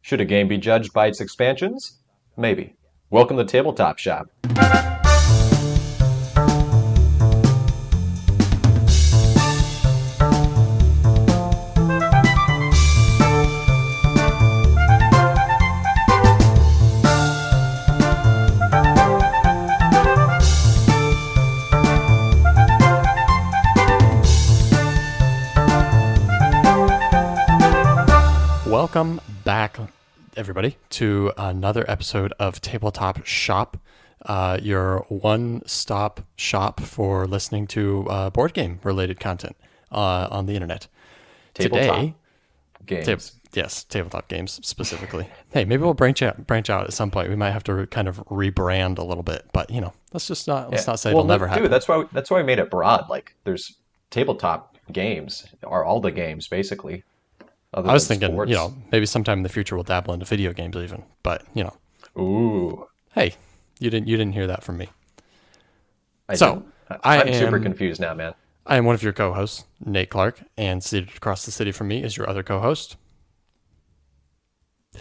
Should a game be judged by its expansions? Maybe. Welcome to Tabletop Shop. Welcome back, everybody, to another episode of Tabletop Shop, your one-stop shop for listening to board game-related content on the internet. Tabletop games. Yes, tabletop games specifically. Hey, maybe we'll branch out at some point. We might have to kind of rebrand a little bit, but let's not say it'll never happen. Dude, that's why we made it broad. Like, there's tabletop games, are all the games basically. I was thinking, sports. Maybe sometime in the future we'll dabble into video games even, but Ooh. Hey, you didn't hear that from me. I'm super confused now, man. I am one of your co-hosts, Nate Clark, and seated across the city from me is your other co-host.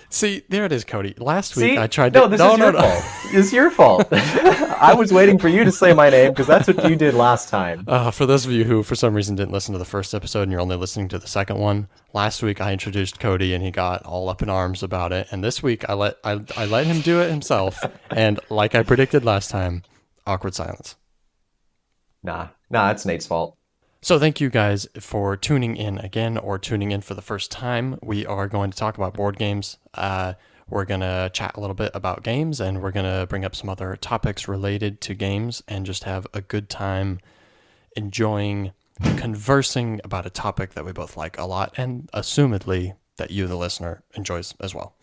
See, there it is, Cody. Last week I tried to... No, this is your fault. It's your fault. I was waiting for you to say my name because that's what you did last time. For those of you who, for some reason, didn't listen to the first episode and you're only listening to the second one, last week I introduced Cody and he got all up in arms about it. And this week I let him do it himself. And like I predicted last time, awkward silence. Nah, it's Nate's fault. So thank you guys for tuning in again or tuning in for the first time. We are going to talk about board games. We're going to chat a little bit about games, and we're going to bring up some other topics related to games and just have a good time enjoying conversing about a topic that we both like a lot and assumedly that you, the listener, enjoys as well.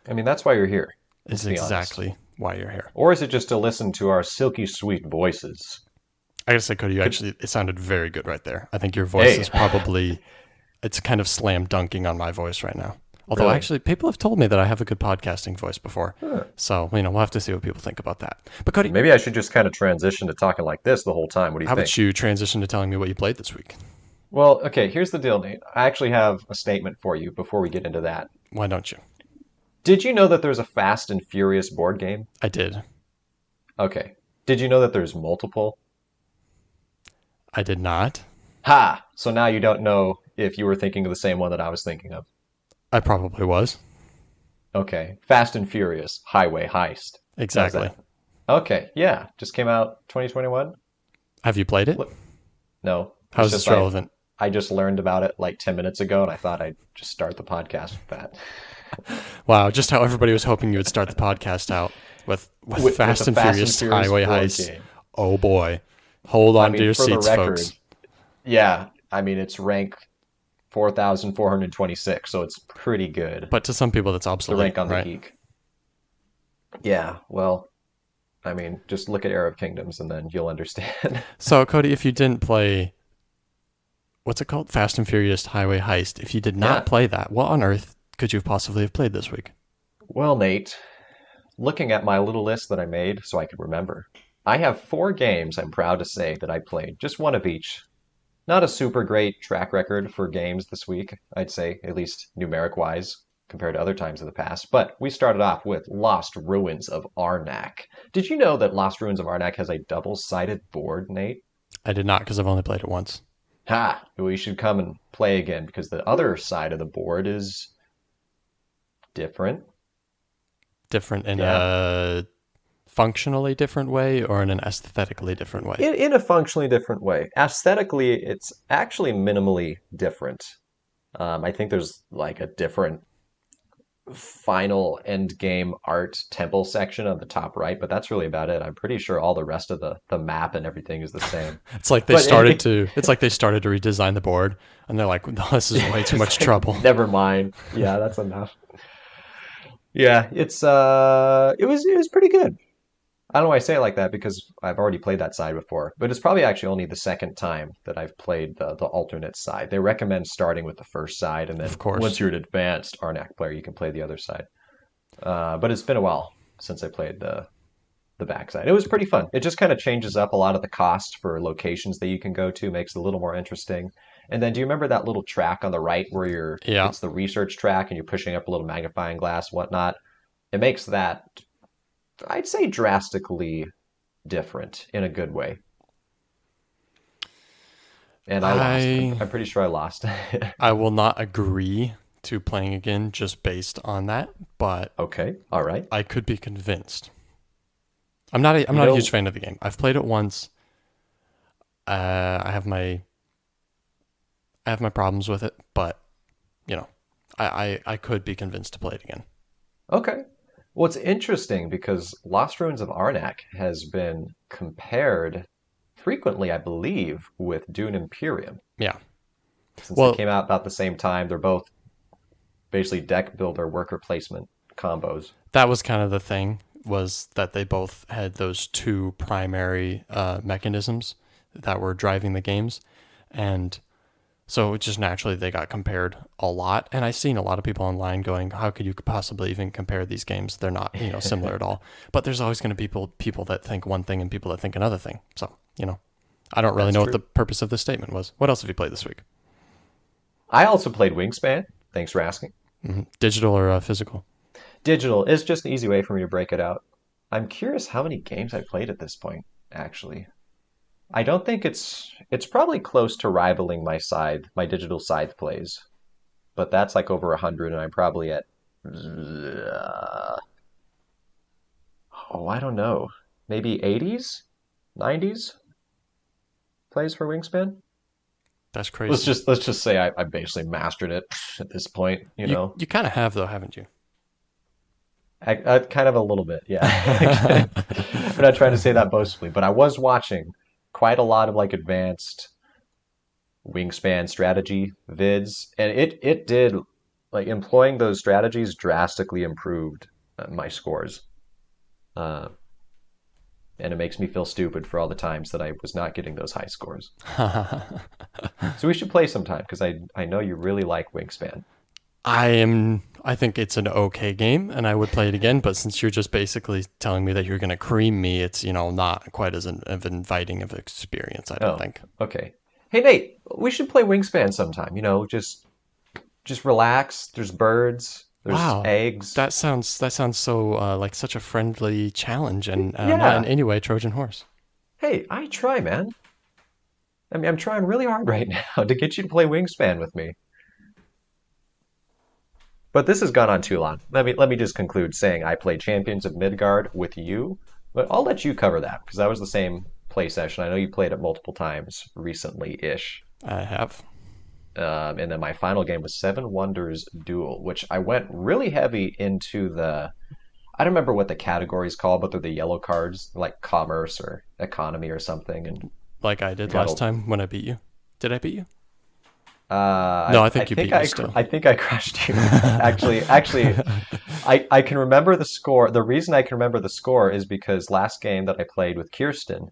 I mean, that's why you're here. It's exactly why you're here. Or is it just to listen to our silky sweet voices? I gotta say, Cody, it sounded very good right there. I think your voice is probably, it's kind of slam dunking on my voice right now. Although really? Actually, people have told me that I have a good podcasting voice before. Huh. So, we'll have to see what people think about that. But Cody, maybe I should just kind of transition to talking like this the whole time. What do you think? How about you transition to telling me what you played this week? Well, okay, here's the deal, Nate. I actually have a statement for you before we get into that. Why don't you? Did you know that there's a Fast and Furious board game? I did. Okay. Did you know that there's multiple? I did not. Ha! So now you don't know if you were thinking of the same one that I was thinking of. I probably was. Okay. Fast and Furious Highway Heist. Exactly. Okay. Yeah. Just came out 2021. Have you played it? No. How's this relevant? I just learned about it like 10 minutes ago, and I thought I'd just start the podcast with that. Wow. Just how everybody was hoping you would start the podcast out with Fast and Furious Highway Heist. Game. Oh, boy. Hold on to your seats, folks. Yeah, I mean, it's rank 4,426, so it's pretty good. But to some people, that's obsolete, the rank on right? The geek. Yeah, well, I mean, just look at Era of Kingdoms, and then you'll understand. So, Cody, if you didn't play, what's it called? Fast and Furious Highway Heist. If you did not play that, what on earth could you possibly have played this week? Well, Nate, looking at my little list that I made so I could remember, I have 4 games I'm proud to say that I played, just one of each. Not a super great track record for games this week, I'd say, at least numeric-wise, compared to other times in the past. But we started off with Lost Ruins of Arnak. Did you know that Lost Ruins of Arnak has a double-sided board, Nate? I did not, because I've only played it once. Ha! Well, you should come and play again, because the other side of the board is different. Different in a functionally different way or in an aesthetically different way? In a functionally different way. Aesthetically, it's actually minimally different. I think there's like a different final end game art temple section on the top right, but that's really about it. I'm pretty sure all the rest of the map and everything is the same. It's like they started to redesign the board and they're like, no, this is way too much trouble. Never mind. Yeah, that's enough. Yeah, it was pretty good. I don't know why I say it like that because I've already played that side before, but it's probably actually only the second time that I've played the alternate side. They recommend starting with the first side, and then once you're an advanced Arnak player, you can play the other side. But it's been a while since I played the back side. It was pretty fun. It just kind of changes up a lot of the cost for locations that you can go to, makes it a little more interesting. And then do you remember that little track on the right where Yeah. it's the research track and you're pushing up a little magnifying glass, whatnot? It makes that, I'd say, drastically different in a good way. And I lost. I I'm pretty sure I lost. I will not agree to playing again just based on that, but Okay, all right. I could be convinced. I'm You not a huge know, fan of the game. I've played it once. I have my problems with it, but you know, I could be convinced to play it again. okay. Well, it's interesting because Lost Ruins of Arnak has been compared frequently, I believe, with Dune Imperium. Yeah. Since they Well, came out about the same time, they're both basically deck builder worker placement combos. that was kind of the thing, was that they both had those two primary mechanisms that were driving the games, and so just naturally they got compared a lot. And I've seen a lot of people online going, "How could you possibly even compare these games? They're not, similar at all." But there's always going to be people that think one thing and people that think another thing. So I don't really That's know what true. the purpose of this statement was. What else have you played this week? I also played Wingspan. Thanks for asking. Digital or physical? Digital is just an easy way for me to break it out. I'm curious how many games I played at this point, actually. I don't think it's probably close to rivaling my digital scythe plays, but that's like over 100, and I'm probably at I don't know, maybe 80s, 90s plays for Wingspan. That's Let's crazy. just say I basically mastered it at this point. You You know, you kind of have though, haven't you? I kind of a little bit, yeah. I'm not trying to say that boastfully, but I was watching quite a lot of like advanced Wingspan strategy vids, and it did like employing those strategies drastically improved my scores. Uh, and it makes me feel stupid for all the times that I was not getting those high scores. So we should play sometime because I know you really like Wingspan. I think it's an okay game and I would play it again, but since you're just basically telling me that you're going to cream me, it's, not quite as of inviting of experience, I don't Oh, think. okay. Hey Nate, we should play Wingspan sometime. Just relax. There's birds. There's Wow. eggs. That sounds so like such a friendly challenge and not in Yeah. any way Trojan horse. Hey, I try, man. I mean, I'm trying really hard right now to get you to play Wingspan with me. But this has gone on too long. Let me just conclude saying I played Champions of Midgard with you, but I'll let you cover that because that was the same play session. I know you played it multiple times recently-ish. I have. And then my final game was Seven Wonders Duel, which I went really heavy into I don't remember what the category is called, but they're the yellow cards, like commerce or economy or something, and Like I did got last time when I beat you. Did I beat you? No, I I think you think beat me still. I think I crushed you. Actually, I can remember the score. The reason I can remember the score is because last game that I played with Kirsten,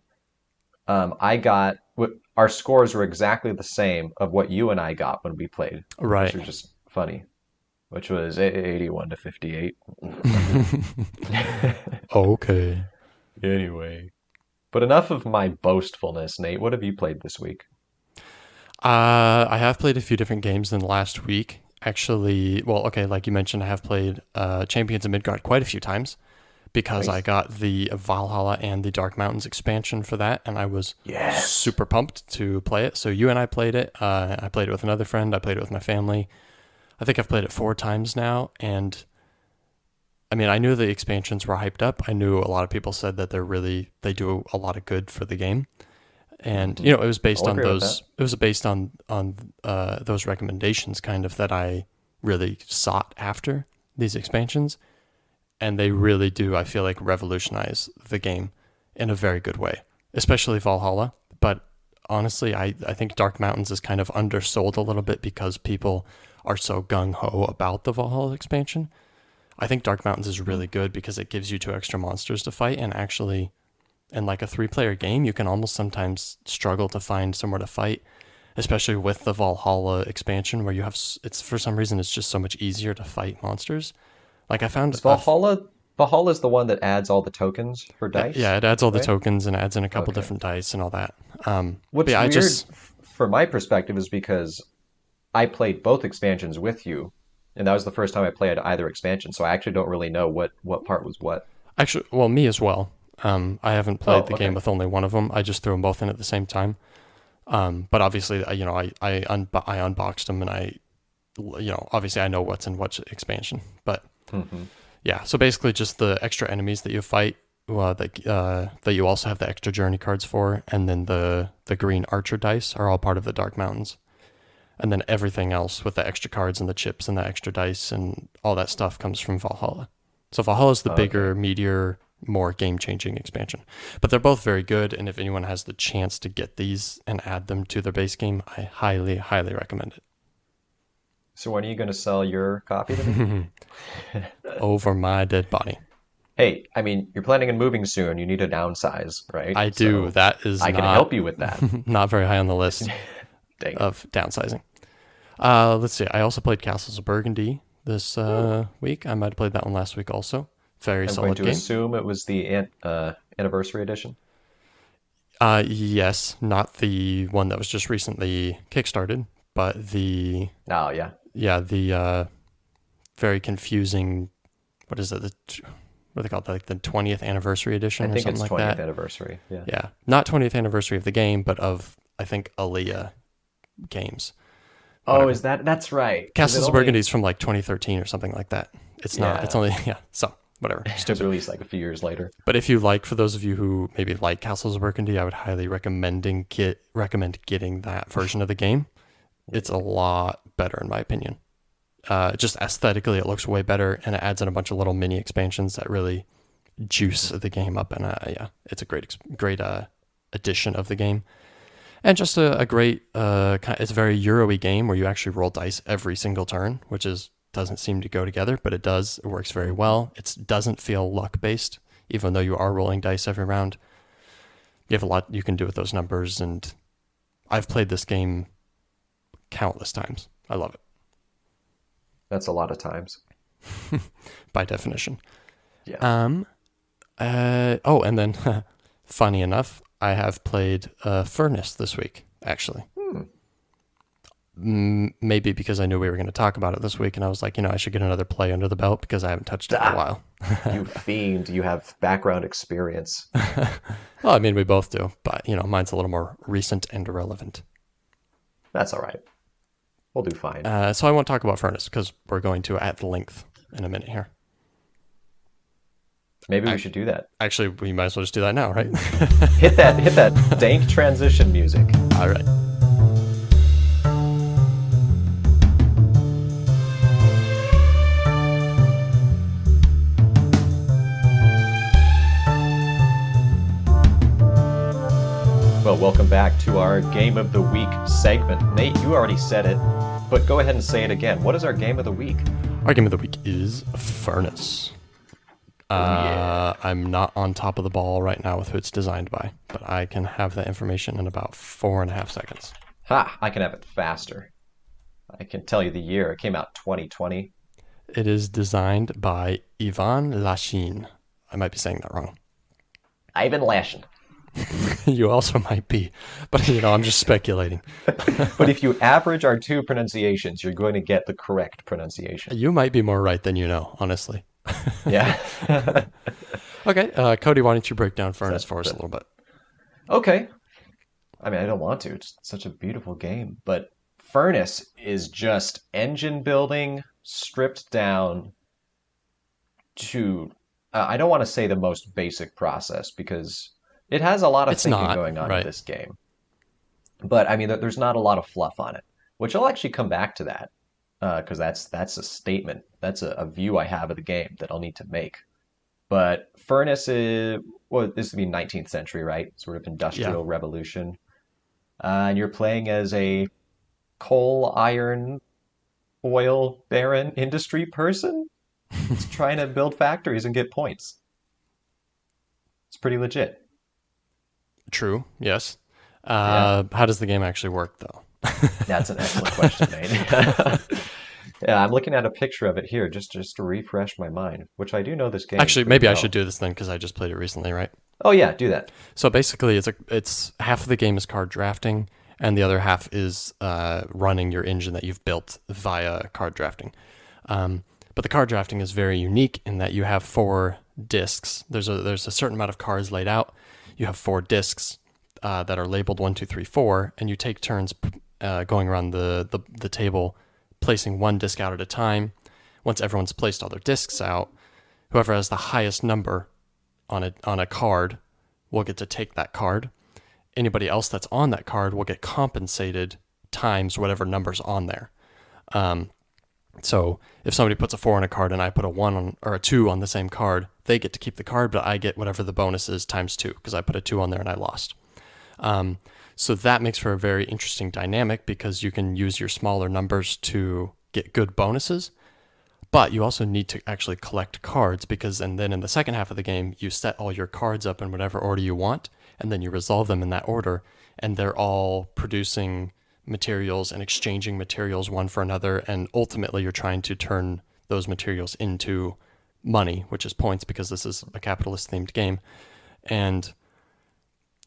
our scores were exactly the same of what you and I got when we played, which Right. was just funny. Which was 81 to 58. Okay. Anyway, but enough of my boastfulness, Nate. What have you played this week? I have played a few different games in the last week. Actually, well, okay, like you mentioned, I have played Champions of Midgard quite a few times because I Nice. got the Valhalla and the Dark Mountains expansion for that, and I was Yes. super pumped to play it. So you and I played it. I played it with another friend. I played it with my family. I think I've played it 4 times now, and I mean, I knew the expansions were hyped up. I knew a lot of people said that they do a lot of good for the game, and Hmm. it was based I'll on agree with that. those. It was based on those recommendations, kind of, that I really sought after these expansions, and they really do. I feel like revolutionize the game in a very good way, especially Valhalla. But honestly, I think Dark Mountains is kind of undersold a little bit because people are so gung ho about the Valhalla expansion. I think Dark Mountains is Hmm. really good because it gives you 2 extra monsters to fight, and actually, in like a 3-player game, you can almost sometimes struggle to find somewhere to fight, especially with the Valhalla expansion, where you have it's for some reason it's just so much easier to fight monsters. Like I found Is Valhalla is the one that adds all the tokens for yeah, dice, it adds all the right? tokens and adds in a couple Okay. different dice and all that. But What's yeah, I weird just for my perspective is because I played both expansions with you, and that was the first time I played either expansion, so I actually don't really know what part was what. Actually, well, me as well. I haven't played Oh, the game okay. with only one of them. I just threw them both in at the same time. But obviously, I unboxed them and obviously I know what's in what expansion. But Hmm. yeah, so basically just the extra enemies that you fight, that you also have the extra journey cards for, and then the green archer dice are all part of the Dark Mountains. And then everything else with the extra cards and the chips and the extra dice and all that stuff comes from Valhalla. So Valhalla is the Okay. bigger, meatier, more game-changing expansion. But they're both very good, and if anyone has the chance to get these and add them to their base game, I highly, highly recommend So when are you going to sell your copy to me? it. Over my dead body. Hey, I mean, you're planning on moving soon. You need to downsize, right? I do. So That is I can not help you with that. not very high on the list Dang it. of downsizing. Let's see. I also played Castles of Burgundy this week. I might have played that one last week also. Very I'm going solid to game. assume it was the anniversary edition. Yes, not the one that was just recently kickstarted, but the Oh, yeah. yeah the very confusing. What is it? What do they call it? Like the 20th anniversary I edition or think something it's like 20th that. anniversary. Yeah. Yeah, not 20th anniversary of the game, but of I think Aaliyah games. Oh, Whatever. is that's right? Because it Castles of Burgundy only, is from like 2013 or something like that. It's not. It's yeah, only yeah. So whatever. it was Stupid. released like a few years later. But if you like, for those of you who maybe like Castles of Burgundy, I would highly recommend getting that version of the game. It's a lot better in my opinion. Just aesthetically, it looks way better, and it adds in a bunch of little mini expansions that really juice the game up. And yeah, it's a great addition of the game, and just a great. It's a very Euro-y game where you actually roll dice every single turn, which doesn't seem to go together, but it does. It works very Hmm. well. It doesn't feel luck based, even though you are rolling dice every round. You have a lot you can do with those numbers, and I've played this game countless times. I love it That's a lot of times. by definition. Yeah. Um. Oh, and then, funny enough, I have played Furnace this week. Actually, Hmm. maybe because I knew we were going to talk about it this week, and I was like, I should get another play under the belt because I haven't touched it in a Ah, while. you fiend. You have background experience. Well, I mean, we both do, but mine's a little more recent and irrelevant. That's all right. We'll do fine. So I won't talk about Furnace because we're going to at length in a minute here. Maybe we should do that. Actually, we might as well just do that now, right? Hit that dank transition music. All right. Well, welcome back to our Game of the Week segment. Nate, you already said it, but go ahead and say it again. What is our Game of the Week? Our game of the week is Furnace. Yeah. I'm not on top of the ball right now with who it's designed by, but I can have that information in about 4.5 seconds. Ha! I can have it faster. I can tell you the year. It came out 2020. It is designed by Ivan Lachine. I might be saying that wrong. Ivan Lashin. You also might be, but I'm just speculating. But if you average our two pronunciations, you're going to get the correct pronunciation. You might be more right than honestly. Yeah. Okay, Cody, why don't you break down Furnace That- for us a that- little bit? Okay. I mean, I don't want to. It's such a beautiful game. But Furnace is just engine building stripped down to, I don't want to say the most basic process because it has a lot of It's thinking not, going on in right? this game. But I mean, there's not a lot of fluff on it, which I'll actually come back to that because that's a statement. That's a view I have of the game that I'll need to make. But Furnace is, well, this would be 19th century, right? Sort of Yeah. industrial revolution. And you're playing as a coal, iron, oil baron industry person. It's trying to build factories and get points. It's pretty legit. True. Yes. Yeah, How does the game actually work, though? that's an excellent question, Nate. Yeah, I'm looking at a picture of it here just to refresh my mind, which I do know this game Actually, pretty maybe I well. should do this then because I just played it recently, right? Oh yeah, do that. So basically, it's half of the game is card drafting, and the other half is running your engine that you've built via card drafting. But the card drafting is very unique in that you have 4 discs. There's a certain amount of cards laid out. You have 4 discs that are labeled 1, 2, 3, 4, and you take turns going around the table, placing 1 disc out at a time. Once everyone's placed all their discs out, whoever has the highest number on a card will get to take that card. Anybody else that's on that card will get compensated times whatever number's on there. So if somebody puts a 4 on a card and I put a 1 on, or a 2 on the same card, they get to keep the card, but I get whatever the bonus is times 2 because I put a 2 on there and I lost. So that makes for a very interesting dynamic because you can use your smaller numbers to get good bonuses, but you also need to actually collect cards and then in the second half of the game, you set all your cards up in whatever order you want, and then you resolve them in that order, and they're all producing materials and exchanging materials one for another, and ultimately you're trying to turn those materials into money, which is points because this is a capitalist themed game. And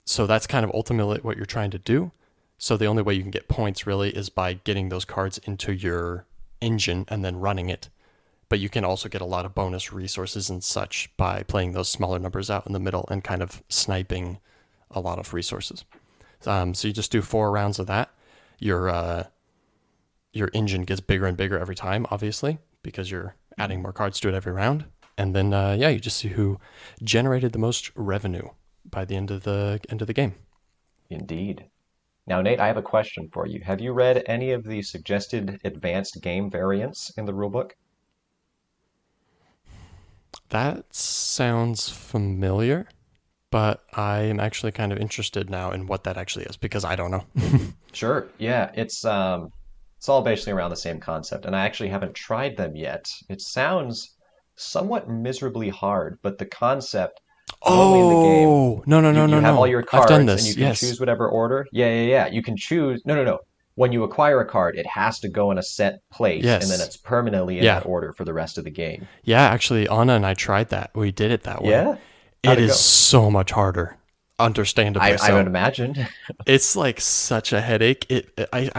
so that's kind of ultimately what you're trying to do. So the only way you can get points really is by getting those cards into your engine and then running it. But you can also get a lot of bonus resources and such by playing those smaller numbers out in the middle and kind of sniping a lot of resources. So you just do 4 rounds of that. Your engine gets bigger and bigger every time, obviously, because you're adding more cards to it every round. And then, you just see who generated the most revenue by the end of the game. Indeed. Now, Nate, I have a question for you. Have you read any of the suggested advanced game variants in the rulebook? That sounds familiar, but I am actually kind of interested now in what that actually is because I don't know. Sure. Yeah, it's all basically around the same concept, and I actually haven't tried them yet. It sounds somewhat miserably hard, but the concept normally in the game, Oh, no, no, no, you no, have all no. your I've done cards and you this. can Yes. choose whatever order. Yeah. You can choose. No. When you acquire a card, it has to go in a set place, and then Yes. it's permanently in Yeah. that order for the rest of the game. Yeah, actually, Anna and I tried that. We did it that way. Yeah? How'd It it is go? so much harder, understandably I would so. imagine. It's like such a headache. I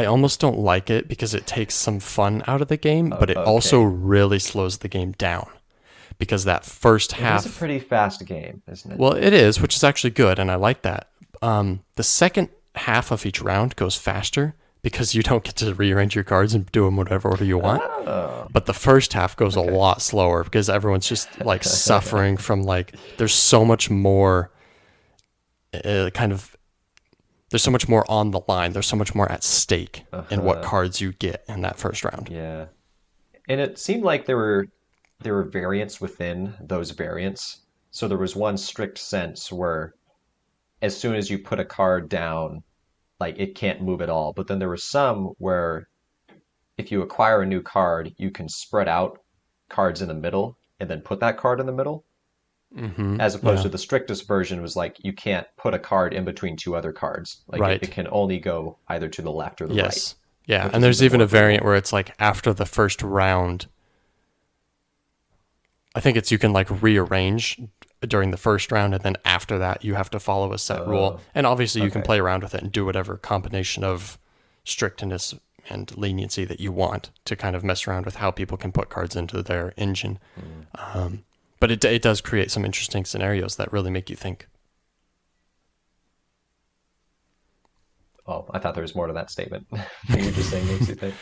almost don't like it because it takes some fun out of the game, but it also Okay. really slows the game down because that first It is a half, pretty fast game, isn't it? well, it is, which is actually good, and I like that. The second half of each round goes faster because you don't get to rearrange your cards and do them whatever order you want. Oh, But the first half goes a okay. lot slower because everyone's just like suffering from like there's so much more kind of there's so much more on the line. There's so much more at stake in what Uh-huh. cards you get in that first round. Yeah. And it seemed like there were variants within those variants. So there was one strict sense where as soon as you put a card down, like it can't move at all. But then there were some where if you acquire a new card, you can spread out cards in the middle and then put that card in the middle. As opposed Yeah. to the strictest version was like you can't put a card in between 2 other cards. Like it Right. can only go either to the left or the right, Yes. Yeah. which And is there's even even more a variant brutal. where it's like after the first round, I think it's you can like rearrange during the first round, and then after that, you have to follow a set rule. Oh, And obviously, you can okay. play around with it and do whatever combination of strictness and leniency that you want to kind of mess around with how people can put cards into their engine. Mm. But it does create some interesting scenarios that really make you think. Oh, I thought there was more to that statement. You were just saying makes you think.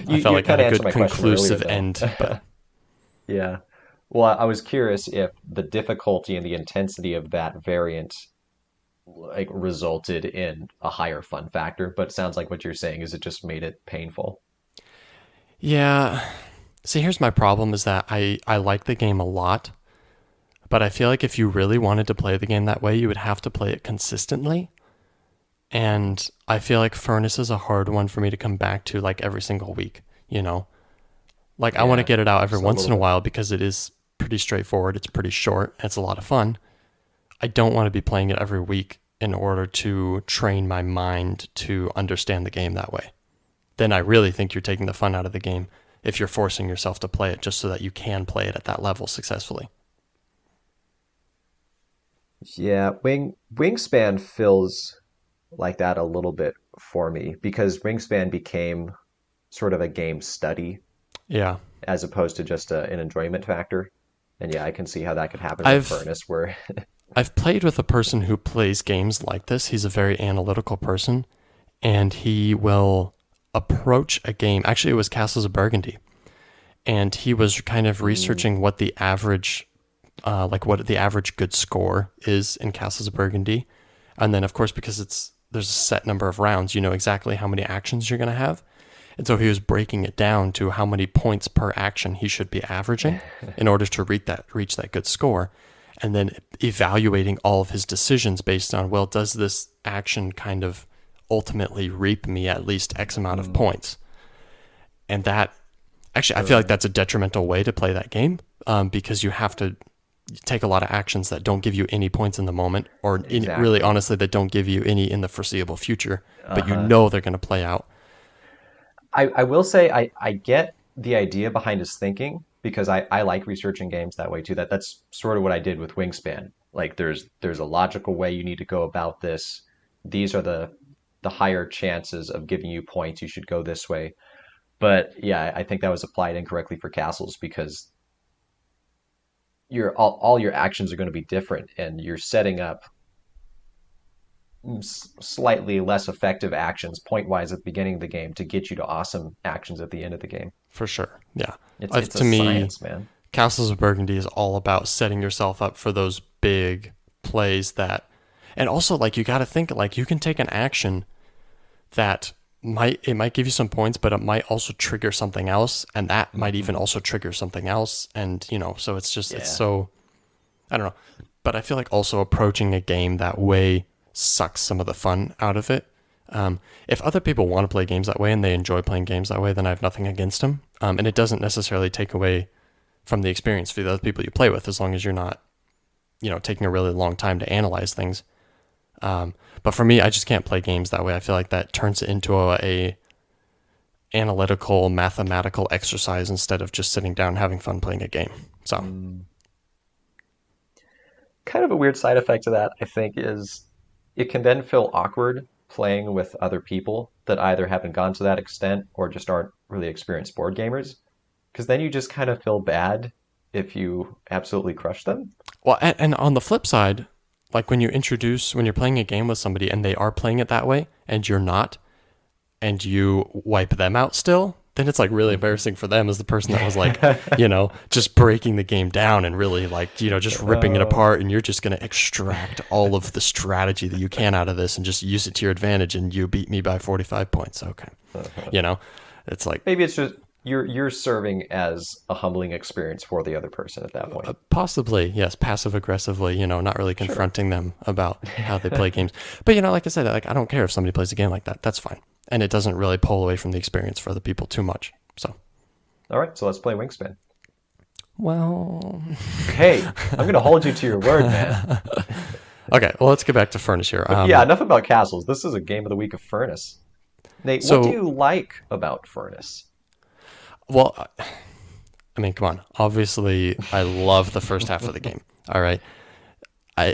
I You felt you like I had kind a of answered good my question earlier, conclusive though. end, but Yeah. Well, I was curious if the difficulty and the intensity of that variant like resulted in a higher fun factor, but it sounds like what you're saying is it just made it painful. yeah. See, here's my problem is that I like the game a lot, but I feel like if you really wanted to play the game that way, you would have to play it consistently. And I feel like Furnace is a hard one for me to come back to like every single week, you know? Like I want to Yeah, get it out every just a once little in a bit. while because it is pretty straightforward, it's pretty short, and it's a lot of fun. I don't want to be playing it every week in order to train my mind to understand the game that way. Then I really think you're taking the fun out of the game if you're forcing yourself to play it just so that you can play it at that level successfully. Yeah, Wingspan feels. like that a little bit for me because Wingspan became sort of a game study Yeah. as opposed to just an enjoyment factor. And yeah, I can see how that could happen with I've Furnace, where I've played with a person who plays games like this. He's a very analytical person, and he will approach a game. Actually, it was Castles of Burgundy, and he was kind of mm, researching what the average, like what the average good score is in Castles of Burgundy, and then of course because there's a set number of rounds, you know exactly how many actions you're going to have, and so he was breaking it down to how many points per action he should be averaging in order to reach that good score, and then evaluating all of his decisions based on, well, does this action kind of ultimately reap me at least X amount of mm, points? And that actually, I feel like sure, that's a detrimental way to play that game, because you have to take a lot of actions that don't give you any points in the moment, or really exactly. honestly, that don't give you any in the foreseeable future, but you Uh-huh. know they're going to play out. I will say I get the idea behind his thinking because I like researching games that way too. That's sort of what I did with Wingspan. Like there's a logical way you need to go about this. These are the higher chances of giving you points. You should go this way. But yeah, I think that was applied incorrectly for castles because all your actions are going to be different and you're setting up slightly less effective actions point wise at the beginning of the game to get you to awesome actions at the end of the game. For sure. Yeah. It's a To me, science, man. Castles of Burgundy is all about setting yourself up for those big plays that, and also like you got to think like you can take an action that might give you some points, but it might also trigger something else, and that might even Hmm. also trigger something else, and so it's Yeah. so, I don't know, but I feel like also approaching a game that way sucks some of the fun out of it. If other people want to play games that way and they enjoy playing games that way, then I have nothing against them. And it doesn't necessarily take away from the experience for the other people you play with, as long as you're not, taking a really long time to analyze things. But for me, I just can't play games that way. I feel like that turns it into a analytical, mathematical exercise instead of just sitting down and having fun playing a game. So, Mm. Kind of a weird side effect of that, I think, is it can then feel awkward playing with other people that either haven't gone to that extent or just aren't really experienced board gamers. Because then you just kind of feel bad if you absolutely crush them. well, and on the flip side, like when you're playing a game with somebody and they are playing it that way and you're not, and you wipe them out still, then it's like really Mhm. embarrassing for them as the person that was like, just breaking the game down and really like, just ripping it Uh, apart. And you're just going to extract all of the strategy that you can out of this and just use it to your advantage. And you beat me by 45 points. Okay. uh-huh. You know, it's like Maybe it's just you're serving as a humbling experience for the other person at that point. possibly, yes, passive aggressively, not really Sure. confronting them about how they play games. But, like I said, like I don't care if somebody plays a game like that. That's fine. And it doesn't really pull away from the experience for other people too much. So, All right, so let's play Wingspan. well, Hey, I'm gonna hold you to your word, man. okay, well, let's get back to Furnace here. But yeah, enough about castles. This is a game of the week of Furnace. Nate, what do So, you like about Furnace? well, I mean, come on. Obviously, I love the first half of the game. All right,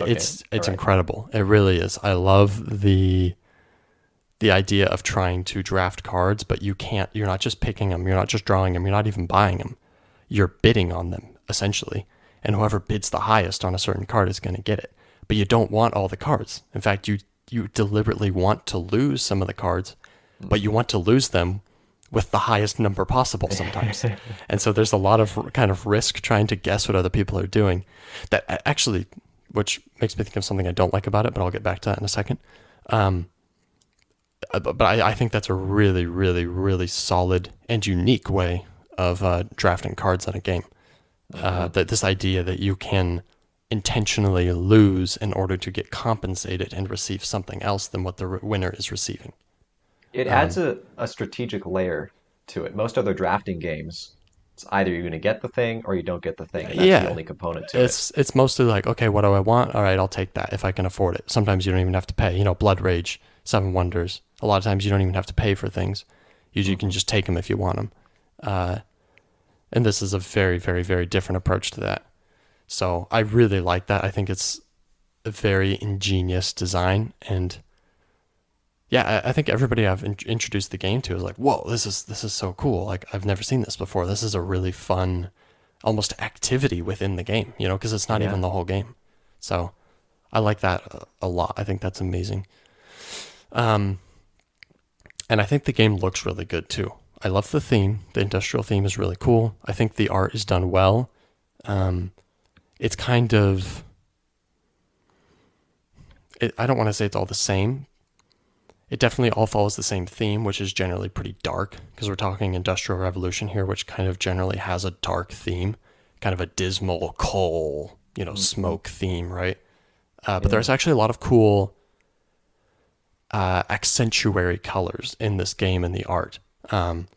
Okay, all it's right. incredible. It really is. I love the idea of trying to draft cards, but you can't. You're not just picking them. You're not just drawing them. You're not even buying them. You're bidding on them essentially, and whoever bids the highest on a certain card is going to get it. But you don't want all the cards. In fact, you deliberately want to lose some of the cards, but you Mhm. want to lose them with the highest number possible sometimes. And so there's a lot of kind of risk trying to guess what other people are doing. That actually, which makes me think of something I don't like about it, but I'll get back to that in a second. Um, but I think that's a really, really, really solid and unique way of drafting cards in a game. Mhm. That this idea that you can intentionally lose in order to get compensated and receive something else than what the winner is receiving. It adds Um, a strategic layer to it. Most other drafting games, it's either you're going to get the thing or you don't get the thing, and that's the yeah, only component to it. it's mostly like, okay, what do I want? All right, I'll take that if I can afford it. Sometimes you don't even have to pay. Blood Rage, Seven Wonders. A lot of times you don't even have to pay for things. You can Hmm. just take them if you want them. Uh, and this is a very, very, very different approach to that. So I really like that. I think it's a very ingenious design, and Yeah, I think everybody I've introduced the game to is like, whoa, this is so cool. Like I've never seen this before. This is a really fun, almost activity within the game, because it's not even Yeah. the whole game. So I like that a lot. I think that's amazing. Um, and I think the game looks really good too. I love the theme. The industrial theme is really cool. I think the art is done well. Um, it's kind of, I don't want to say it's all the same. It definitely all follows the same theme, which is generally pretty dark because we're talking Industrial Revolution here, which kind of generally has a dark theme, kind of a dismal coal, Hmm. smoke theme, right? But Yeah. there's actually a lot of cool accentuary colors in this game and the art. Um,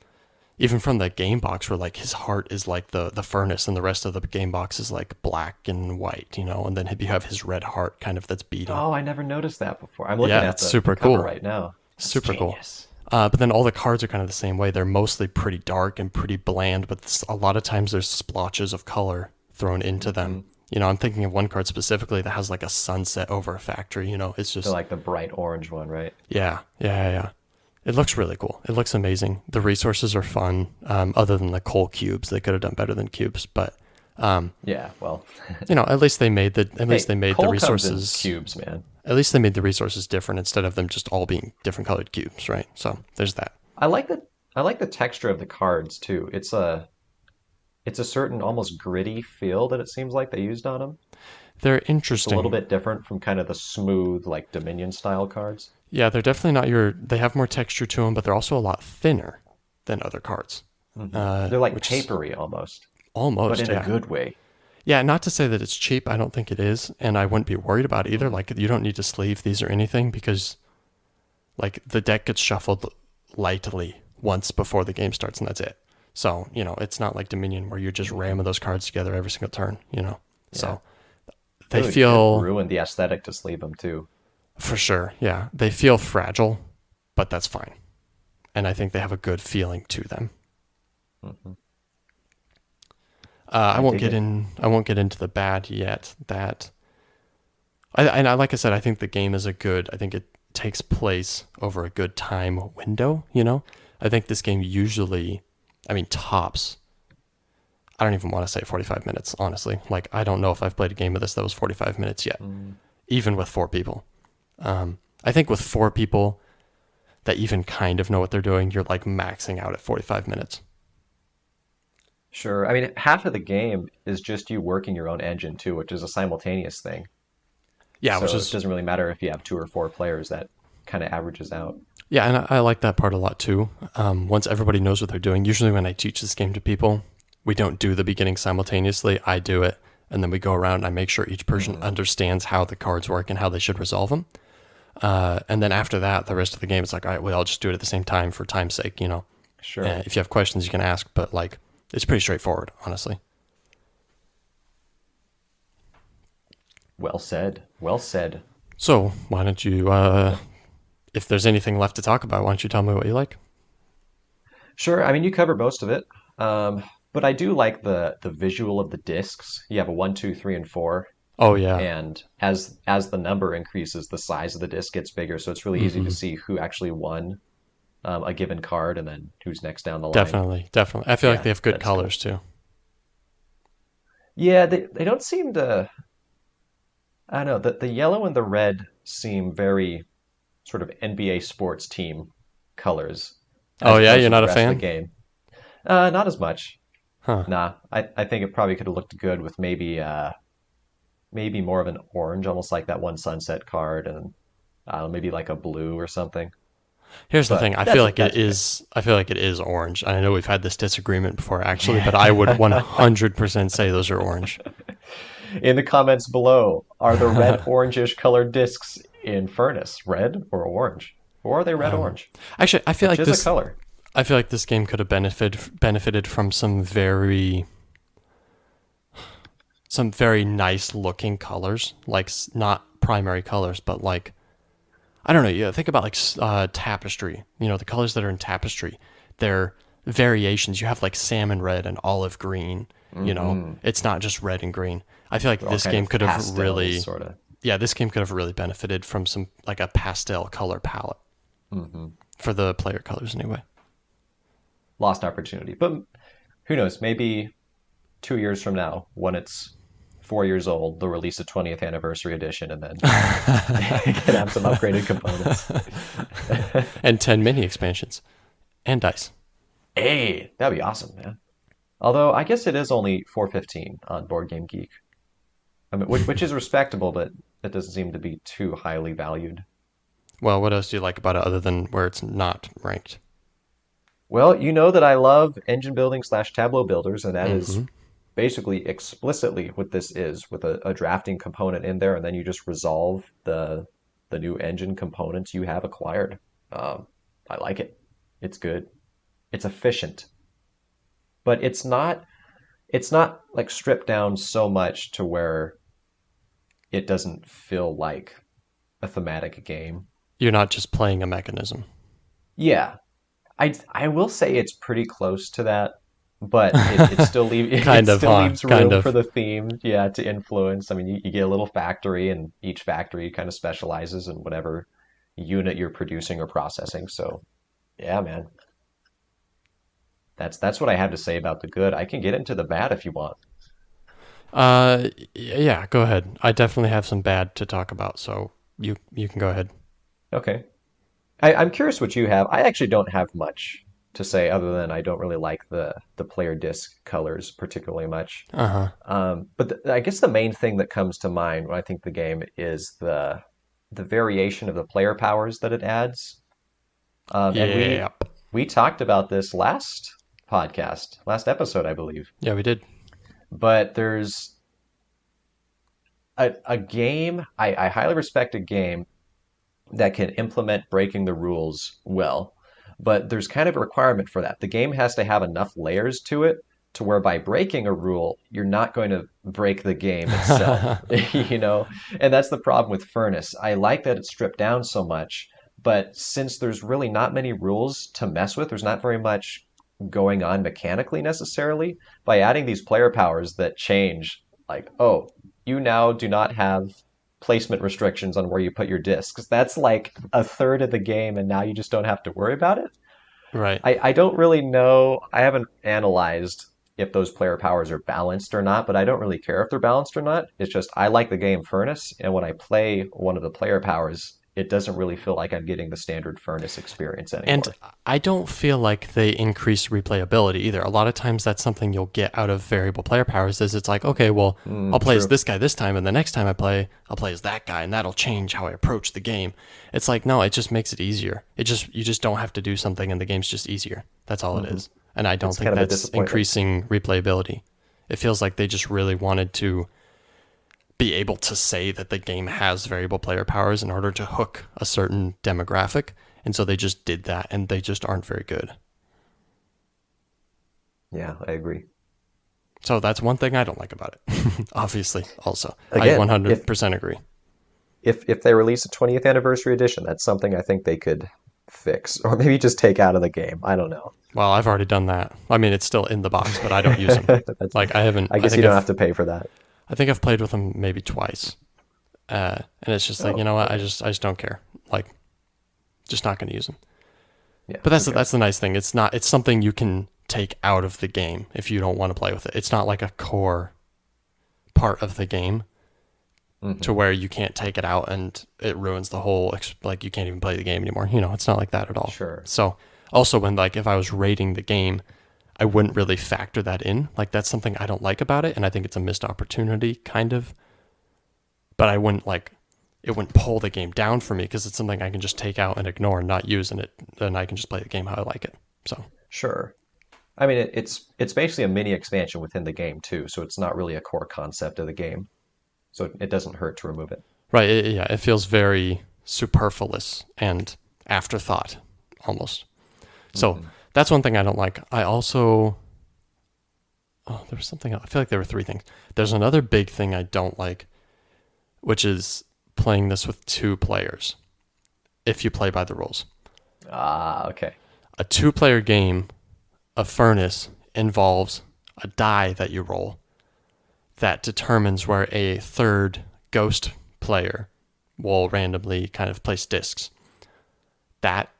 Even from the game box, where like his heart is like the furnace, and the rest of the game box is like black and white, and then you have his red heart kind of that's beating. Oh, I never noticed that before. I'm looking Yeah, at it's the super cover cool. right now. That's Super cool. genius. But then all the cards are kind of the same way. They're mostly pretty dark and pretty bland, but a lot of times there's splotches of color thrown into them. Hmm. I'm thinking of one card specifically that has like a sunset over a factory. It's They're just, like the bright orange one, right? yeah, yeah, yeah, yeah. It looks really cool. It looks amazing. The resources are fun. Other than the coal cubes, they could have done better than cubes, but Yeah, well, at least they made hey, the coal comes in resources. cubes, man. At least they made the resources different instead of them just all being different colored cubes, right? So there's that. I like the I like the texture of the cards too. It's a certain almost gritty feel that it seems like they used on them. They're It's a little interesting. bit different from kind of the smooth like Dominion style cards. Yeah, they're definitely not your. They have more texture to them, but they're also a lot thinner than other cards, They're like which is papery almost, but almost, in a yeah. good way. Yeah, not to say that it's cheap. I don't think it is, and I wouldn't be worried about it either. Mm. Like, you don't need to sleeve these or anything because, like, the deck gets shuffled lightly once before the game starts, and that's it. So, it's not like Dominion where you're just ramming those cards together every single turn. Yeah. So they It feel, ruined the aesthetic to sleeve them too. for sure, yeah, they feel fragile, but that's fine. And I think they have a good feeling to them. Hmm. I I won't dig get it. in. I won't get into the bad yet. Like I said, I think the game is a good. I think it takes place over a good time window. I think this game usually, I mean, tops. I don't even want to say 45 minutes, honestly. Like, I don't know if I've played a game of this that was 45 minutes yet, Mm. even with four people. I think with four people that even kind of know what they're doing, you're like maxing out at 45 minutes. Sure. I mean, half of the game is just you working your own engine too, which is a simultaneous thing. Yeah, which So it is doesn't really matter if you have two or four players, that kind of averages out. Yeah, and I like that part a lot too. Once everybody knows what they're doing, usually when I teach this game to people, we don't do the beginning simultaneously. I do it, and then we go around and I make sure each person Hmm. understands how the cards work and how they should resolve them. And then after that, the rest of the game, it's like, all right, well, I'll just do it at the same time for time's sake. Sure. If you have questions, you can ask, but like, it's pretty straightforward, honestly. Well said. Well said. So why don't you, if there's anything left to talk about, why don't you tell me what you like? Sure. I mean, you covered most of it. But I do like the visual of the discs. You have a one, two, three, and four, Oh yeah, and as the number increases, the size of the disc gets bigger. So it's really easy to hmm see who actually won a given card and then who's next down the line. definitely, definitely. I feel like Yeah, they have good that's cool. colors too. Yeah, they don't seem to. I don't know. The yellow and the red seem very sort of NBA sports team colors Oh as yeah, opposed you're to the not a rest of the fan? game. Not as much. Huh. Nah, I think it probably could have looked good with maybe more of an orange, almost like that one sunset card, and maybe like a blue or something. Here's the thing. But that's that's okay. I feel like it is orange. I know we've had this disagreement before, actually, but I would Yeah. 100% say those are orange. In the comments below, are the red orangish colored discs in Furnace red or orange? Or are they red Um, orange? Actually, Which is a color. I feel like this game could have benefited from some very nice looking colors, like not primary colors, but like I don't know. Yeah, think about like tapestry. The colors that are in tapestry, they're variations. You have like salmon red and olive green. Hmm. It's not just red and green. I feel like They're all this kind game of could have pastels, really, sort of. yeah, this game could have really benefited from some like a pastel color palette. Hmm. for the player colors anyway. Lost opportunity. But who knows? Maybe 2 years from now, when it's 4 years old, they'll release a 20th anniversary edition, and then it can have some upgraded components. And 10 mini expansions and dice. Hey, that'd be awesome, man. Although I guess it is only 415 on Board Game Geek. I mean, which is respectable, but it doesn't seem to be too highly valued. Well, what else do you like about it other than where it's not ranked? Well, you know that I love engine building slash tableau builders, and that is Mm-hmm. basically explicitly what this is, with a drafting component in there, and then you just resolve the new engine components you have acquired. I like it. It's good. It's efficient, but it's not like stripped down so much to where it doesn't feel like a thematic game. You're not just playing a mechanism. Yeah, I will say it's pretty close to that, but it still it Kind of, still huh? leaves Kind room for of. the theme, yeah, to influence. I mean, you get a little factory, and each factory kind of specializes in whatever unit you're producing or processing. So, yeah, man, that's what I have to say about the good. I can get into the bad if you want. Yeah, go ahead. I definitely have some bad to talk about, so you can go ahead. Okay, I'm curious what you have. I actually don't have much to say other than I don't really like the player disc colors particularly much. Uh huh. But I guess the main thing that comes to mind when I think the game is the variation of the player powers that it adds. And we Yeah. we talked about this last episode, I believe. Yeah, we did. But there's a game I highly respect a game that can implement breaking the rules well. But there's kind of a requirement for that. The game has to have enough layers to it to where by breaking a rule, you're not going to break the game itself, you know? And that's the problem with Furnace. I like that it's stripped down so much, but since there's really not many rules to mess with, there's not very much going on mechanically necessarily. By adding these player powers that change, like, oh, you now do not have placement restrictions on where you put your discs. That's like a third of the game, and now you just don't have to worry about it. Right. I don't really know. I haven't analyzed if those player powers are balanced or not, but I don't really care if they're balanced or not. It's just I like the game Furnace, and when I play one of the player powers, it doesn't really feel like I'm getting the standard Furnace experience And anymore. I don't feel like they increase replayability either. A lot of times that's something you'll get out of variable player powers is it's like, okay, well, I'll play as True. this guy this time and the next time I play, I'll play as that guy and that'll change how I approach the game. It's like, no, it just makes it easier. You just don't have to do something and the game's just easier. That's all it is. And I don't It's think kind of a that's disappointment. increasing replayability. It feels like they just really wanted to be able to say that the game has variable player powers in order to hook a certain demographic. And so they just did that and they just aren't very good. Yeah, I agree. So that's one thing I don't like about it. Obviously, also. I Again, if 100% agree. if they release a 20th anniversary edition, that's something I think they could fix or maybe just take out of the game. I don't know. Well, I've already done that. I mean, it's still in the box, but I don't use them. That's, Like I haven't I guess you don't have to pay for that. I think I've played with them maybe twice. And it's just like, you Oh, know what? okay. I just don't care. Like just not going to use them. Yeah, But okay. that's the nice thing. It's something you can take out of the game if you don't want to play with it. It's not like a core part of the game to Hmm. where you can't take it out and it ruins the whole like you can't even play the game anymore. You know, it's not like that at all. Sure. So also when like if I was rating the game, I wouldn't really factor that in. Like that's something I don't like about it and I think it's a missed opportunity kind of. But I wouldn't like it wouldn't pull the game down for me because it's something I can just take out and ignore and not use and I can just play the game how I like it. So, Sure. I mean, it's basically a mini expansion within the game too, so it's not really a core concept of the game. So it doesn't hurt to remove it. right, yeah, it feels very superfluous and afterthought almost. So, Hmm. that's one thing I don't like. I also there was something else. I feel like there were three things. There's another big thing I don't like, which is playing this with two players if you play by the rules. Ah, okay. A two-player game of Furnace involves a die that you roll that determines where a third ghost player will randomly kind of place discs. That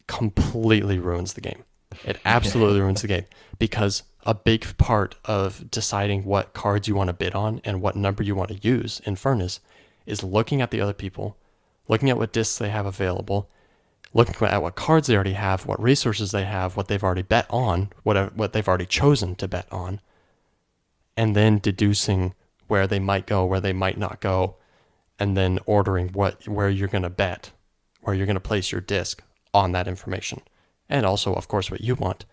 completely ruins the game. It absolutely ruins the game because a big part of deciding what cards you want to bid on and what number you want to use in Furnace is looking at the other people, looking at what discs they have available, looking at what cards they already have, what resources they have, what they've already bet on, what they've already chosen to bet on, and then deducing where they might go, where they might not go, and then ordering where you're going to bet, where you're going to place your disc on that information. And also, of course, what you want.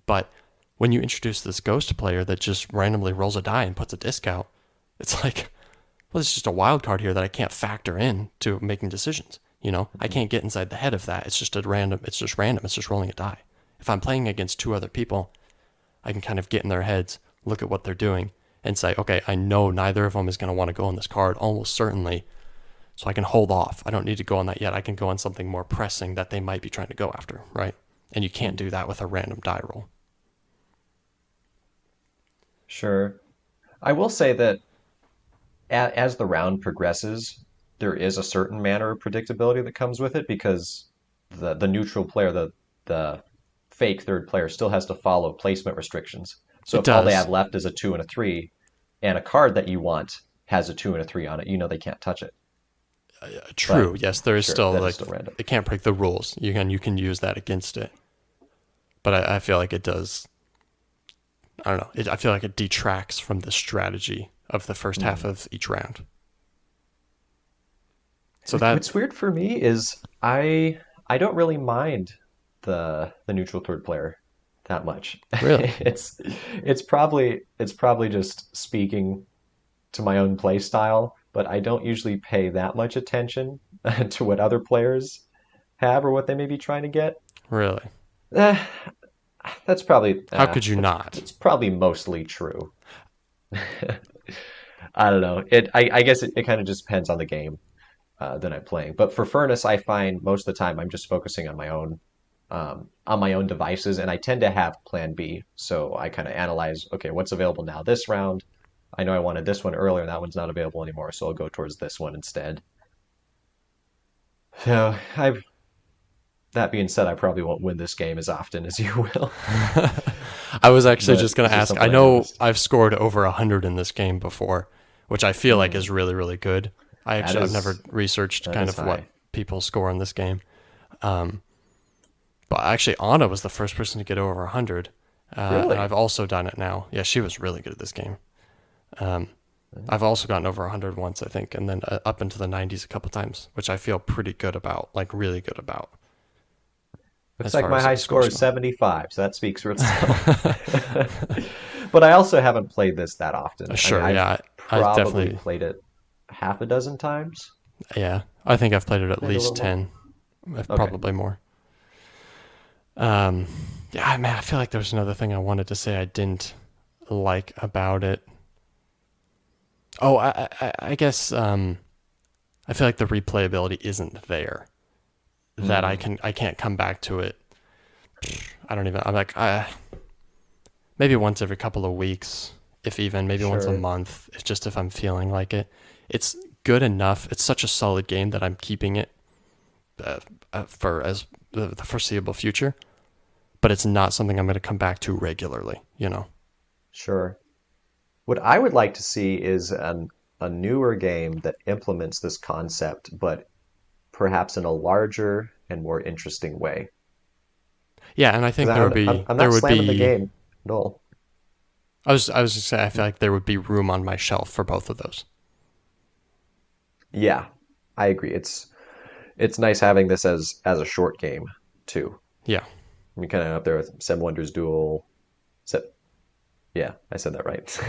But when you introduce this ghost player that just randomly rolls a die and puts a disc out, it's like, well, it's just a wild card here that I can't factor in to making decisions. I can't get inside the head of that. It's just random. It's just rolling a die. If I'm playing against two other people, I can kind of get in their heads, look at what they're doing, and say, okay, I know neither of them is going to want to go on this card, almost certainly. So I can hold off. I don't need to go on that yet. I can go on something more pressing that they might be trying to go after, right? And you can't do that with a random die roll. Sure. I will say that as the round progresses, there is a certain manner of predictability that comes with it because the neutral player, the fake third player, still has to follow placement restrictions. So It if all they have does. left is a two and a three, and a card that you want has a two and a three on it, they can't touch it. But True. Yes, there is sure, still that is like still random. it can't break the rules. You can use that against it. But I feel like it does. I don't know. I feel like it detracts from the strategy of the first half Hmm. of each round. So that What's weird for me is I don't really mind the neutral third player that much. really, It's probably just speaking to my own play style, but I don't usually pay that much attention to what other players have or what they may be trying to get. really, Eh, that's probably how could you not? that's probably mostly true. I don't know. I guess it kind of just depends on the game that I'm playing. But for Furnace, I find most of the time I'm just focusing on my own devices, and I tend to have Plan B. So I kind of analyze, okay, what's available now this round? I know I wanted this one earlier, and that one's not available anymore, so I'll go towards this one instead. So I've that being said, I probably won't win this game as often as you will, I was actually but just going it's to just ask. I something I know noticed. I've scored over 100 in this game before, which I feel like is Hmm, really, really good. that I've never is researched that kind is of what high. people score in this game. Um, but actually, Anna was the first person to get over 100. And Really? I've also done it now. Yeah, she was really good at this game. Um, I've also gotten over 100 once, I think, and then up into the 90s a couple times, which I feel pretty good about, like really good about, Looks as like far my as high score scores is go. 75, so that speaks for itself. But I also haven't played this that often. I mean, Sure, I've yeah, I probably definitely, played it half a dozen times, yeah, I think I've played it at maybe a least little more. 10, if Okay. probably more. Um, yeah, man, I feel like there was another thing I wanted to say I didn't like about it. Oh, I guess I feel like the replayability isn't there. That Hmm. I can't come back to it. I don't even. I'm like maybe once every couple of weeks, if even maybe once a Sure. month. It's just if I'm feeling like it. It's good enough. It's such a solid game that I'm keeping it uh, for as the foreseeable future. But it's not something I'm going to come back to regularly. Sure. What I would like to see is a newer game that implements this concept, but perhaps in a larger and more interesting way. Yeah, and I Because think there would I'm there not would slamming the be. game at all. I was just saying I feel like there would be room on my shelf for both of those. Yeah, I agree. It's nice having this as a short game too. Yeah. I mean, kind of up there with Seven Wonders Duel. Se yeah, I said that right.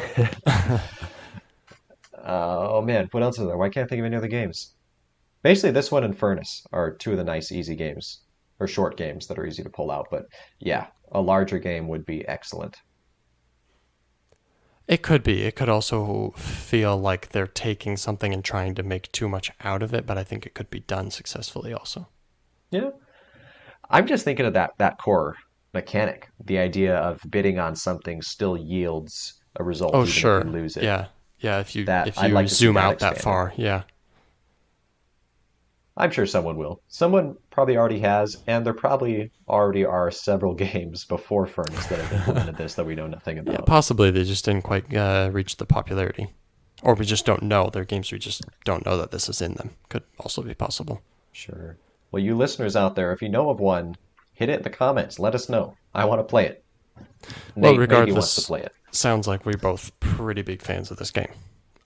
Oh man, what else is there? Why can't I think of any other games? Basically, this one and Furnace are two of the nice, easy games, or short games that are easy to pull out. But yeah, a larger game would be excellent. It could be. It could also feel like they're taking something and trying to make too much out of it, but I think it could be done successfully also. Yeah, I'm just thinking of that core mechanic. The idea of bidding on something still yields a result Oh, even if you sure. lose it. Yeah. Yeah, if That if I'd you like to see zoom that out that expanded. far, yeah. I'm sure someone will. Someone probably already has, and there probably already are several games before Furnace that have implemented this that we know nothing Yeah, about. possibly they just didn't quite reach the popularity. Or we just don't know. They're games we just don't know that this is in them. Could also be possible. Sure. Well, you listeners out there, if you know of one, hit it in the comments. Let us know. I want to play it. Well, Nate maybe wants to regardless, play it. sounds like we're both pretty big fans of this game.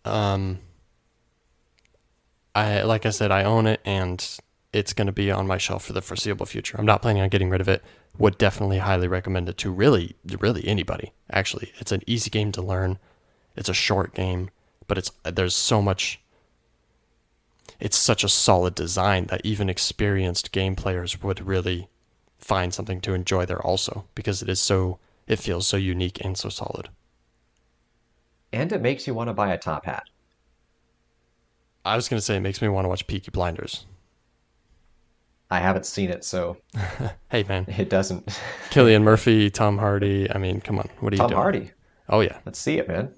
Um, like I said, I own it, and it's going to be on my shelf for the foreseeable future. I'm not planning on getting rid of it. Would definitely highly recommend it to really anybody. Actually, it's an easy game to learn. It's a short game, but there's so much. It's such a solid design that even experienced game players would really find something to enjoy there also, because it feels so unique and so solid. And it makes you want to buy a top hat. I was gonna say it makes me want to watch Peaky Blinders. I haven't seen it, so Hey man, it doesn't. Cillian Murphy, Tom Hardy. I mean, come on, what are you Tom doing? Hardy. Oh yeah. Let's see it, man.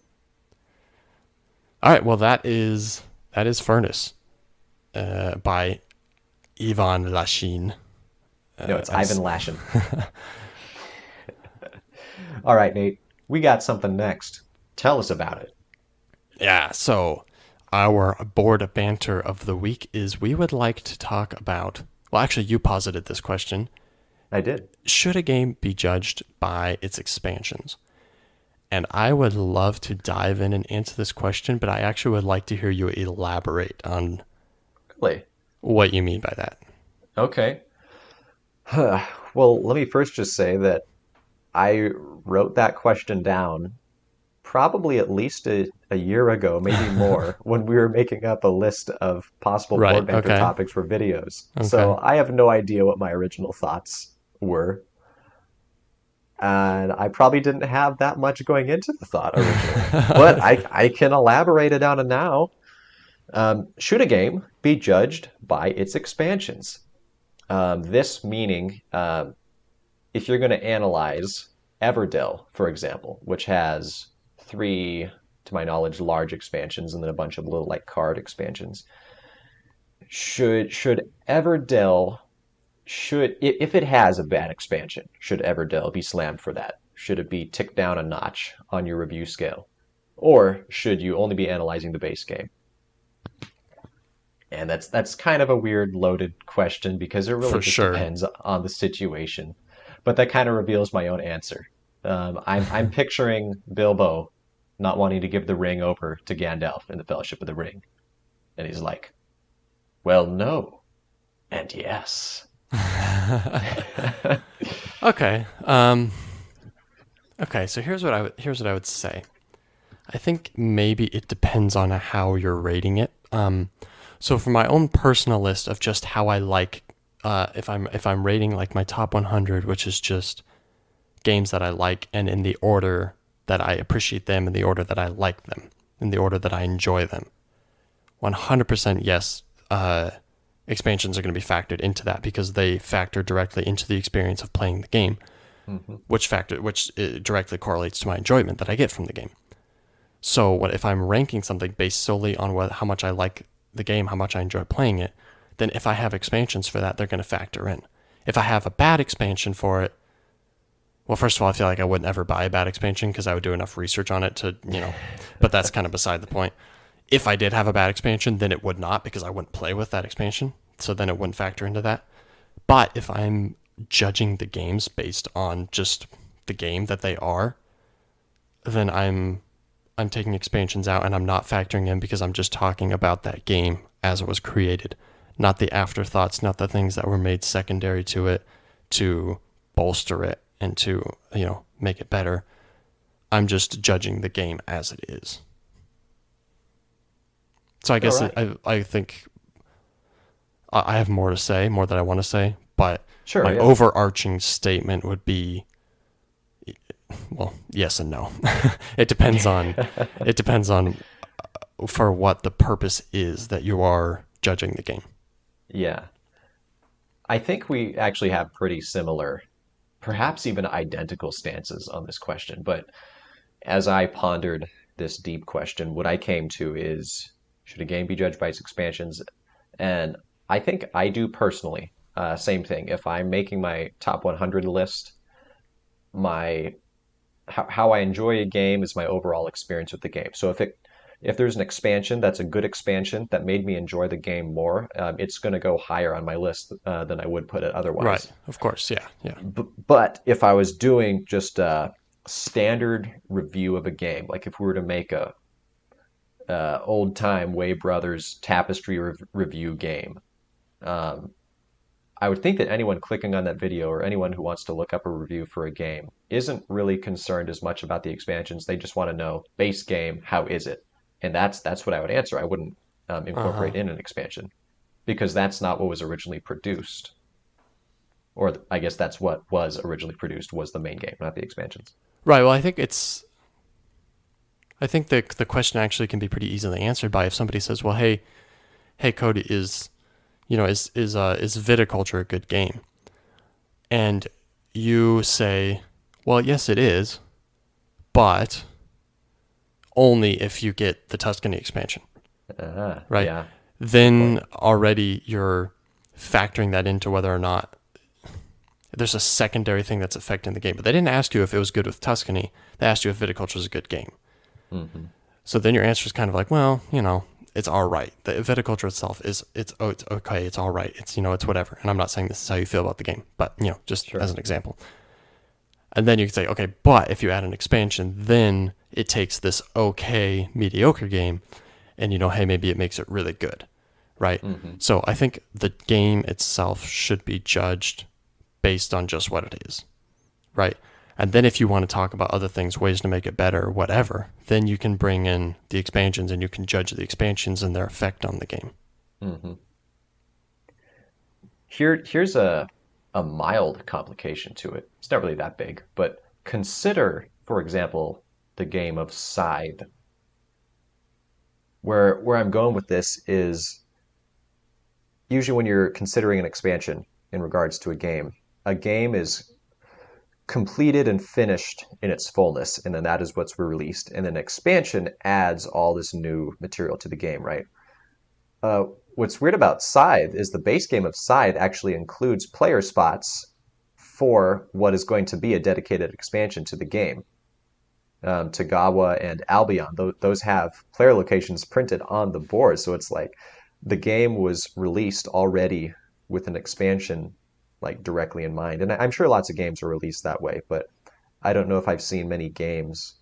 All right. Well, that is Furnace by Ivan Lashine. No, it's As Ivan Lashin. All right, Nate. We got something next. Tell us about it. Yeah. So our board banter of the week is we would like to talk about. Well, actually, you posited this question. I did. Should a game be judged by its expansions? And I would love to dive in and answer this question, but I actually would like to hear you elaborate on Really? what you mean by that. Okay. Well, let me first just say that I wrote that question down probably at least a year ago, maybe more, when we were making up a list of possible board Right. banter Okay. topics for videos. Okay. So I have no idea what my original thoughts were. And I probably didn't have that much going into the thought originally. But I can elaborate it on it now. Should a game be judged by its expansions? This meaning, if you're going to analyze Everdell, for example, which has three, to my knowledge, large expansions and then a bunch of little like card expansions, should Everdell should if it has a bad expansion, should Everdell be slammed for that? Should it be ticked down a notch on your review scale? Or should you only be analyzing the base game? And that's kind of a weird loaded question because it really For just sure. depends on the situation. But that kind of reveals my own answer. I'm picturing Bilbo not wanting to give the ring over to Gandalf in the Fellowship of the Ring, and he's like, "Well, no, and yes." Okay. Okay. So here's what I would say. I think maybe it depends on how you're rating it. So for my own personal list of just how I like, if I'm rating like my top 100, which is just games that I like, and in the order that I appreciate them, in the order that I like them, in the order that I enjoy them. 100% yes. Expansions are going to be factored into that because they factor directly into the experience of playing the game, Mhm. which directly correlates to my enjoyment that I get from the game. So what if I'm ranking something based solely on how much I like the game, how much I enjoy playing it, then if I have expansions for that, they're going to factor in. If I have a bad expansion for it, well, first of all, I feel like I wouldn't ever buy a bad expansion because I would do enough research on it to. But that's kind of beside the point. If I did have a bad expansion, then it would not because I wouldn't play with that expansion. So then it wouldn't factor into that. But if I'm judging the games based on just the game that they are, then I'm taking expansions out and I'm not factoring in because I'm just talking about that game as it was created, not the afterthoughts, not the things that were made secondary to it to bolster it and to, make it better. I'm just judging the game as it is. So I All guess right. I think I have more to say, more that I want to say, but Sure, my yeah. overarching statement would be, well, yes and no. It depends on for what the purpose is that you are judging the game. Yeah. I think we actually have pretty similar, perhaps even identical stances on this question. But as I pondered this deep question, what I came to is should a game be judged by its expansions? And I think I do personally. Same thing. If I'm making my top 100 list, my how I enjoy a game is my overall experience with the game. So if there's an expansion that's a good expansion that made me enjoy the game more, it's going to go higher on my list than I would put it Right. otherwise. Of course. Yeah. Yeah. But if I was doing just a standard review of a game, like if we were to make a old time Way Brothers Tapestry review game, um, I would think that anyone clicking on that video or anyone who wants to look up a review for a game isn't really concerned as much about the expansions. They just want to know base game, how is it? And that's what I would answer. I wouldn't Uh-huh. incorporate in an expansion because that's not what was originally produced. Or I guess that's what was originally produced was the main game, not the expansions. Right. Well, I think the question actually can be pretty easily answered by if somebody says, "Well, hey, Cody, is viticulture a good game?" And you say, "Well, yes, it is, but only if you get the Tuscany expansion." Right? Yeah, good Then point. already you're factoring that into whether or not there's a secondary thing that's affecting the game. But they didn't ask you if it was good with Tuscany. They asked you if viticulture is a good game. Hmm. So then your answer is kind of like, well, it's all right. The viticulture itself it's okay, it's all right. It's it's whatever. And I'm not saying this is how you feel about the game, but just as Sure. an example. And then you can say, okay, but if you add an expansion, then it takes this okay mediocre game, and hey, maybe it makes it really good, right? Hmm. So I think the game itself should be judged based on just what it is, right? And then if you want to talk about other things, ways to make it better, whatever, then you can bring in the expansions and you can judge the expansions and their effect on the game. Hmm. Here's a mild complication to it. It's not really that big, but consider, for example, the game of Scythe. Where I'm going with this is usually when you're considering an expansion in regards to a game is completed and finished in its fullness, and then that is what's released. And then expansion adds all this new material to the game, right? Uh, what's weird about Scythe is the base game of Scythe actually includes player spots for what is going to be a dedicated expansion to the game. Tagawa and Albion, those have player locations printed on the board. So it's like the game was released already with an expansion like directly in mind. And I'm sure lots of games are released that way, but I don't know if I've seen many games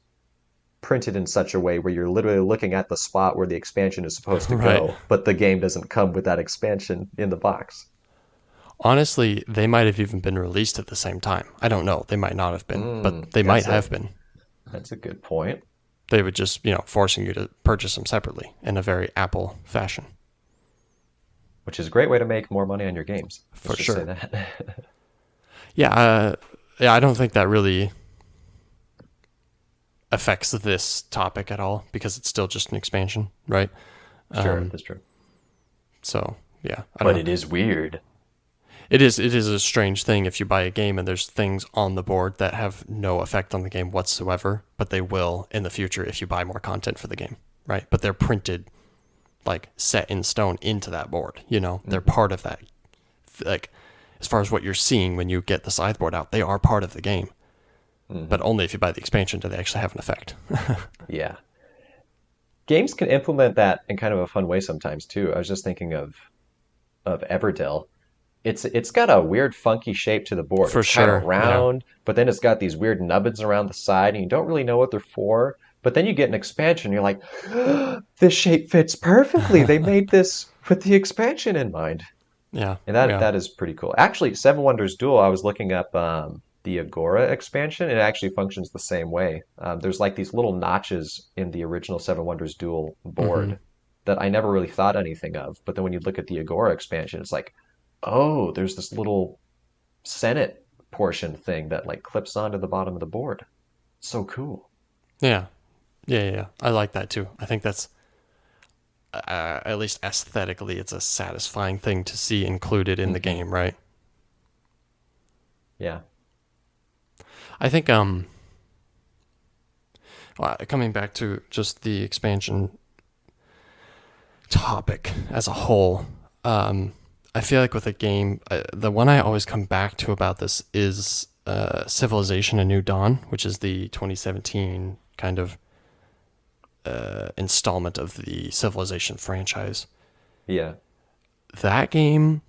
printed in such a way where you're literally looking at the spot where the expansion is supposed to Right. go, but the game doesn't come with that expansion in the box. Honestly, they might have even been released at the same time. I don't know. They might not have been, but they might have been. That's a good point. They would just, forcing you to purchase them separately in a very Apple fashion. Which is a great way to make more money on your games. For Let's just say sure. that. Yeah, I don't think that really affects this topic at all because it's still just an expansion, right? Sure, Um, that's true. so yeah, I don't But know. it is weird. It is a strange thing if you buy a game and there's things on the board that have no effect on the game whatsoever, but they will in the future if you buy more content for the game, right? But they're printed like set in stone into that board. They're Hmm. part of that. Like as far as what you're seeing when you get the scythe board out, they are part of the game, but Hmm. only if you buy the expansion do they actually have an effect. Yeah. Games can implement that in kind of a fun way sometimes too. I was just thinking of Everdell. It's got a weird funky shape to the board. For It's kind of sure, yeah. round, but then it's got these weird nubbins around the side, and you don't really know what they're for. But then you get an expansion, you're like, this shape fits perfectly. They made this with the expansion in mind. Yeah, And that yeah. that is pretty cool. Actually, Seven Wonders Duel, I was looking up the Agora expansion. It actually functions the same way. There's like these little notches in the original Seven Wonders Duel Mm-hmm. board that I never really thought anything of. But then when you look at the Agora expansion, it's like, oh, there's this little Senate portion thing that like clips onto the bottom of the board. So cool. Yeah, yeah. I like that too. I think that's at least aesthetically, it's a satisfying thing to see included in the Hmm. game, right? Yeah. I think well, coming back to just the expansion topic as a whole, I feel like with a game, the one I always come back to about this is Civilization: A New Dawn, which is the 2017 kind of installment of the Civilization franchise. Yeah. That game,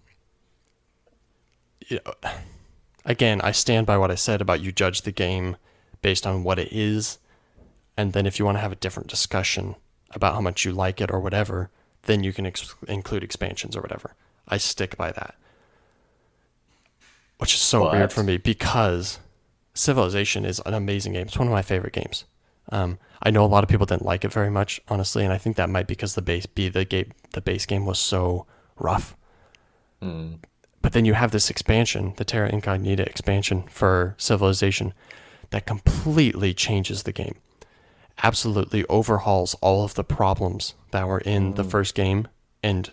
you know, again, I stand by what I said about you judge the game based on what it is, and then if you want to have a different discussion about how much you like it or whatever, then you can include expansions or whatever. I stick by that, which is so weird for But me because Civilization is an amazing game. It's one of my favorite games. I know a lot of people didn't like it very much, honestly, and I think that might because the base game was so rough. mm, But then you have this expansion, the Terra Incognita expansion for Civilization, that completely changes the game. Absolutely overhauls all of the problems that were in the mm, first game, and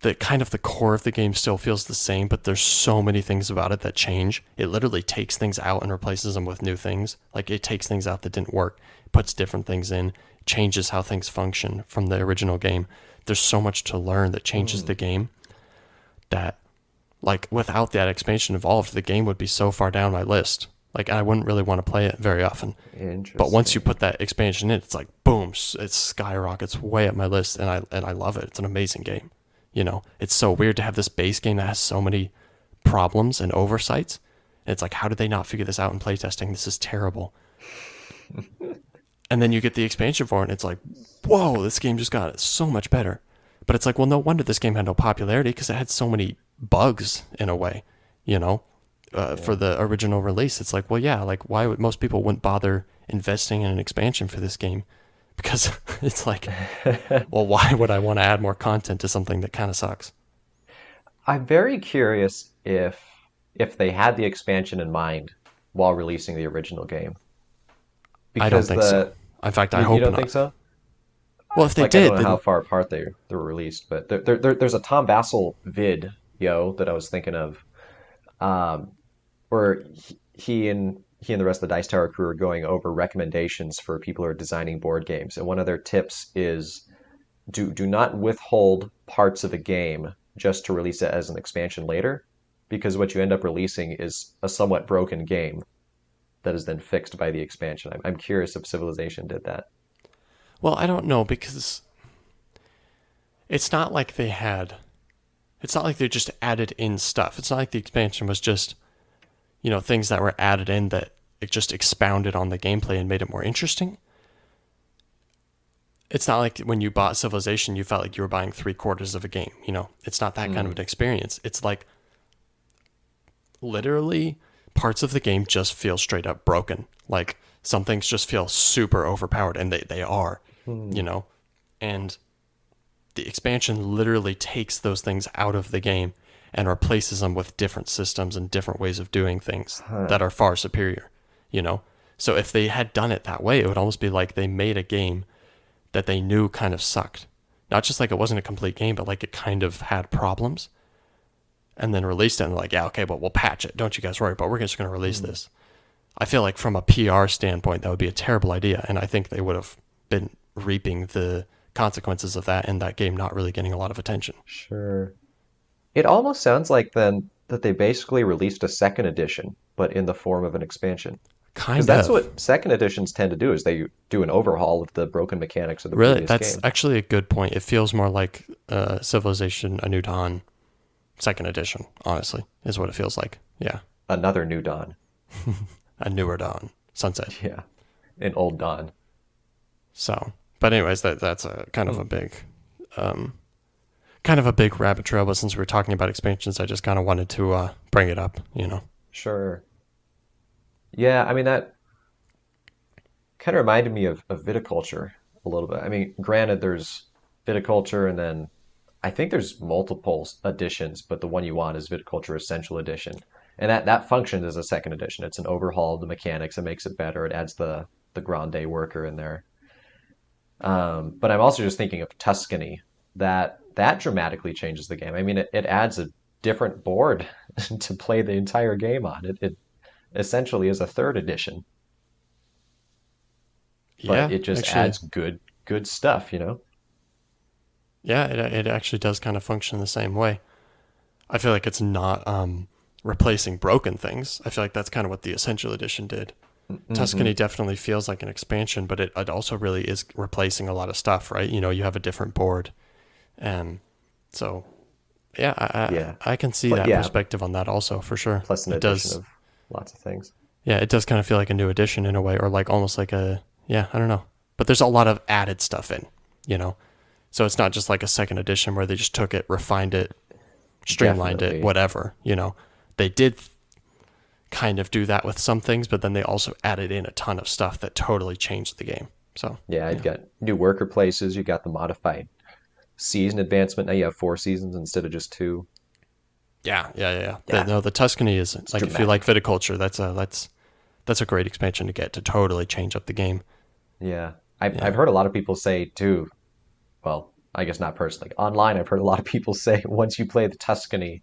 the kind of the core of the game still feels the same, but there's so many things about it that change. It literally takes things out and replaces them with new things. Like it takes things out that didn't work, puts different things in, changes how things function from the original game. There's so much to learn that changes mm. the game that like without that expansion involved, the game would be so far down my list. Like I wouldn't really want to play it very often. But once you Interesting. put that expansion in, it's like boom, it skyrockets way up my list, and I love it. It's an amazing game. You know, it's so weird to have this base game that has so many problems and oversights. It's like, how did they not figure this out in playtesting? This is terrible. And then you get the expansion for it, and it's like, whoa, this game just got so much better. But it's like, well, no wonder this game had no popularity because it had so many bugs in a way, you know, for Yeah. the original release. It's like, well, yeah, like why would most people wouldn't bother investing in an expansion for this game? Because it's like, well, why would I want to add more content to something that kind of sucks? I'm very curious if they had the expansion in mind while releasing the original game. I don't Because think so. In fact, I you hope don't not. think so? Well, if they Like I don't did, know how then far apart they're released, but there's a Tom Bassel vid, that I was thinking of, um, where he and the rest of the Dice Tower crew are going over recommendations for people who are designing board games, and one of their tips is do not withhold parts of a game just to release it as an expansion later, because what you end up releasing is a somewhat broken game that is then fixed by the expansion. I'm curious if Civilization did that. well, I don't know because it's not like they had. It's not like they just added in stuff. It's not like the expansion was just things that were added in that it just expounded on the gameplay and made it more interesting. It's not like when you bought Civilization, you felt like you were buying 3/4 of a game. It's not that kind of Mm, an experience. It's like literally parts of the game just feel straight up broken. Like some things just feel super overpowered, and they are, you hmm, know. And the expansion literally takes those things out of the game and replaces them with different systems and different ways of doing things huh. that are far superior, you know. So if they had done it that way, it would almost be like they made a game that they knew kind of sucked. Not just like it wasn't a complete game, but like it kind of had problems and then released it and like, yeah, okay, but we'll patch it. Don't you guys worry, but we're just going to release Hmm, this. I feel like from a PR standpoint, that would be a terrible idea. And I think they would have been reaping the consequences of that and that game not really getting a lot of attention. sure. It almost sounds like then that they basically released a second edition, but in the form of an expansion. Because Kind that's of. what second editions tend to do, is they do an overhaul of the broken mechanics of the Really, previous that's game. actually a good point. It feels more like Civilization: A New Dawn second edition. Honestly, is what it feels like. Yeah, Another new Dawn. a newer Dawn, Sunset. Yeah, an old Dawn. So, but anyways, that's a Hmm. um, kind of a big rabbit trail. But since we were talking about expansions, I just kind of wanted to bring it up. Sure. Yeah, I mean, that kind of reminded me of viticulture a little bit. I mean, granted, there's viticulture, and then I think there's multiple editions, but the one you want is Viticulture Essential Edition. And that functions as a second edition. It's an overhaul of the mechanics. It makes it better. It adds the grande worker in there. But I'm also just thinking of Tuscany. That dramatically changes the game. I mean, it adds a different board to play the entire game on. It essentially is a third edition, but Yeah, it just actually, adds good stuff. Yeah, it actually does kind of function the same way. I feel like it's not replacing broken things. I feel like that's kind of what the Essential Edition did. Hmm. Tuscany definitely feels like an expansion, but it also really is replacing a lot of stuff, right? You know, you have a different board. And so, yeah, Yeah. I can see that Yeah, perspective on that also for sure. plus an It addition does, of lots of things. yeah, it does kind of feel like a new edition in a way, or like almost like a, yeah, I don't know. But there's a lot of added stuff in, you know? So it's not just like a second edition where they just took it, refined it, streamlined it, Definitely. whatever, you know? They did kind of do that with some things, but then they also added in a ton of stuff that totally changed the game. So, Yeah, you've yeah. got new worker places, you got the modified season advancement. Now you have 4 seasons instead of just two. Yeah. Yeah, No, the Tuscany is it's like if you like dramatic. viticulture, that's a great expansion to get to totally change up the game. Yeah. I've Yeah. heard a lot of people say too, well, I guess not personally. Online, I've heard a lot of people say once you play the Tuscany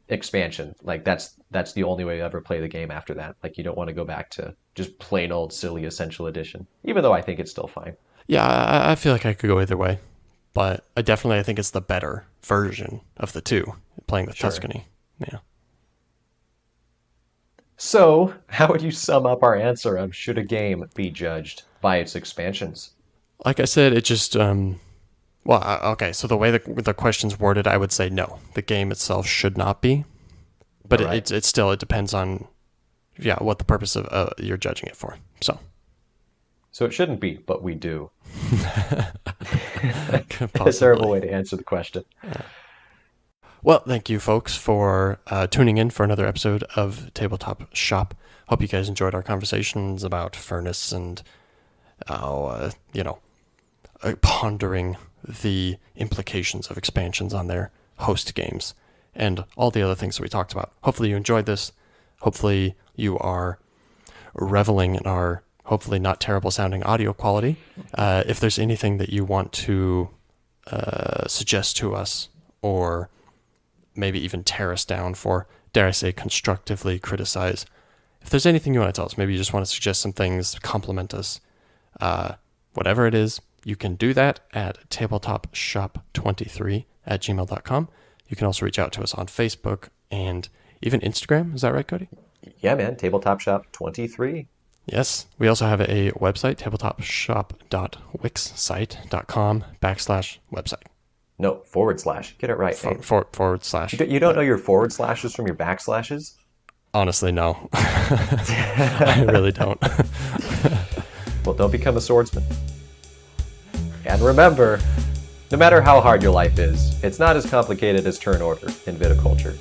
expansion, like that's the only way you ever play the game after that. Like you don't want to go back to just plain old silly Essential Edition, even though I think it's still fine. Yeah, I feel like I could go either way, but I think it's the better version of the two playing with Sure. Tuscany. Yeah. So, how would you sum up our answer of should a game be judged by its expansions? Like I said, it just well, okay, so the way the question's worded, I would say no. The game itself should not be, but All right. it still it depends on yeah what the purpose of you're judging it for. So So it shouldn't be, but we do. A terrible possibly. way to answer the question. Well, thank you, folks, for tuning in for another episode of Tabletop Shop. Hope you guys enjoyed our conversations about Furnace and, pondering the implications of expansions on their host games and all the other things that we talked about. Hopefully, you enjoyed this. Hopefully, you are reveling in our hopefully not terrible sounding audio quality. If there's anything that you want to suggest to us or maybe even tear us down for, dare I say, constructively criticize. If there's anything you want to tell us, maybe you just want to suggest some things, compliment us, whatever it is, you can do that at tabletopshop23@gmail.com. You can also reach out to us on Facebook and even Instagram. Is that right, Cody? Yeah, man. Tabletop Shop 23. Yes. We also have a website, tabletopshop.wixsite.com/website. No, forward slash. Get it right, Nate. Forward You slash. don't, you don't know your forward slashes from your backslashes? Honestly, no. I really don't. Well, don't become a swordsman. And remember, no matter how hard your life is, it's not as complicated as turn order in viticulture.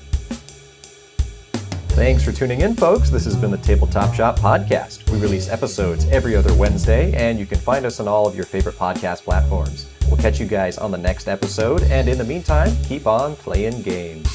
Thanks for tuning in, folks. This has been the Tabletop Shop Podcast. We release episodes every other Wednesday, and you can find us on all of your favorite podcast platforms. We'll catch you guys on the next episode, and in the meantime, keep on playing games.